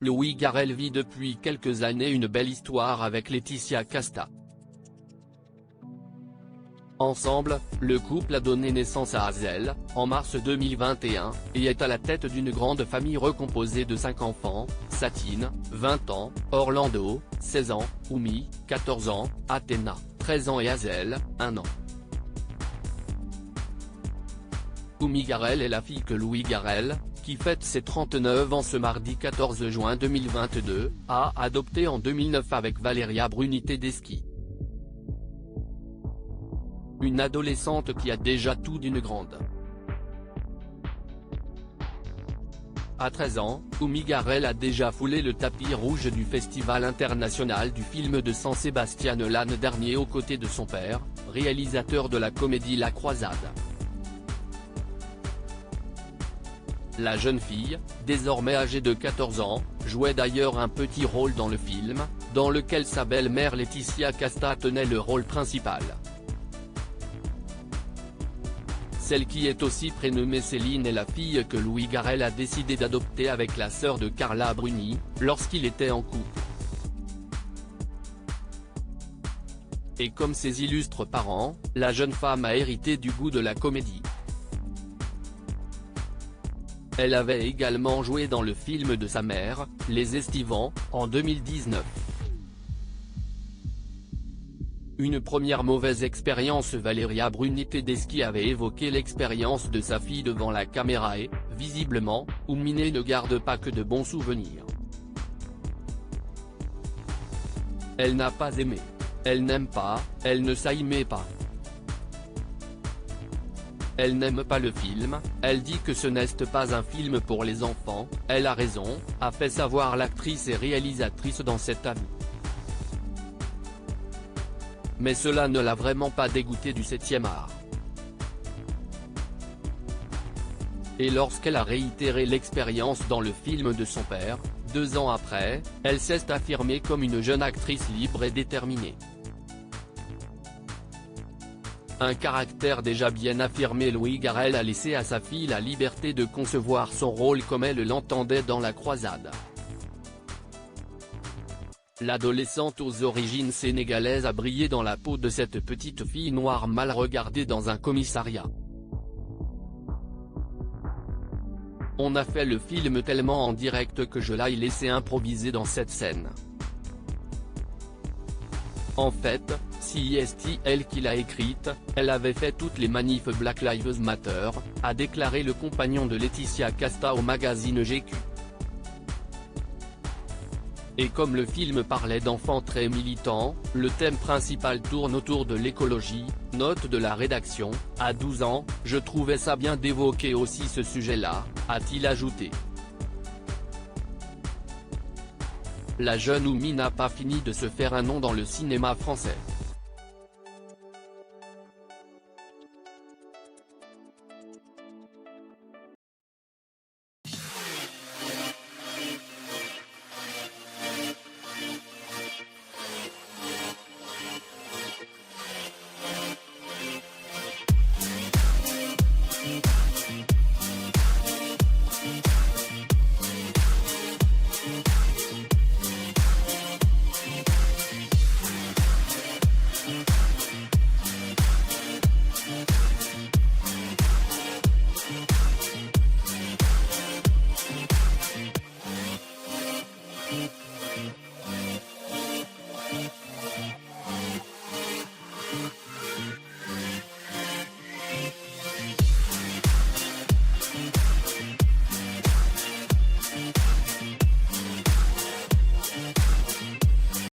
Louis Garrel vit depuis quelques années une belle histoire avec Laetitia Casta. Ensemble, le couple a donné naissance à Hazel, en mars 2021, et est à la tête d'une grande famille recomposée de 5 enfants, Satine, 20 ans, Orlando, 16 ans, Oumi, 14 ans, Athéna, 13 ans et Hazel, 1 an. Oumi Garrel est la fille que Louis Garrel, qui fête ses 39 ans ce mardi 14 juin 2022, a adopté en 2009 avec Valeria Bruni Tedeschi. Une adolescente qui a déjà tout d'une grande. À 13 ans, Oumi Garrel a déjà foulé le tapis rouge du Festival international du film de San Sebastian l'année dernière aux côtés de son père, réalisateur de la comédie La Croisade. La jeune fille, désormais âgée de 14 ans, jouait d'ailleurs un petit rôle dans le film, dans lequel sa belle-mère Laetitia Casta tenait le rôle principal. Celle qui est aussi prénommée Céline est la fille que Louis Garrel a décidé d'adopter avec la sœur de Carla Bruni, lorsqu'il était en couple. Et comme ses illustres parents, la jeune femme a hérité du goût de la comédie. Elle avait également joué dans le film de sa mère, Les Estivants, en 2019. Une première mauvaise expérience. Valeria Bruni Tedeschi avait évoqué l'expérience de sa fille devant la caméra et, visiblement, Oumi ne garde pas que de bons souvenirs. Elle n'a pas aimé. Elle n'aime pas, elle ne s'aimait pas. Elle n'aime pas le film, elle dit que ce n'est pas un film pour les enfants, elle a raison, a fait savoir l'actrice et réalisatrice dans cet avis. Mais cela ne l'a vraiment pas dégoûtée du 7e art. Et lorsqu'elle a réitéré l'expérience dans le film de son père, 2 ans après, elle s'est affirmée comme une jeune actrice libre et déterminée. Un caractère déjà bien affirmé. Louis Garrel a laissé à sa fille la liberté de concevoir son rôle comme elle l'entendait dans La Croisade. L'adolescente aux origines sénégalaises a brillé dans la peau de cette petite fille noire mal regardée dans un commissariat. On a fait le film tellement en direct que je l'ai laissé improviser dans cette scène. En fait, si c'est elle qui l'a écrite, elle avait fait toutes les manifs Black Lives Matter, a déclaré le compagnon de Laetitia Casta au magazine GQ. Et comme le film parlait d'enfants très militants, le thème principal tourne autour de l'écologie, note de la rédaction, à 12 ans, je trouvais ça bien d'évoquer aussi ce sujet-là, a-t-il ajouté. La jeune Oumi n'a pas fini de se faire un nom dans le cinéma français.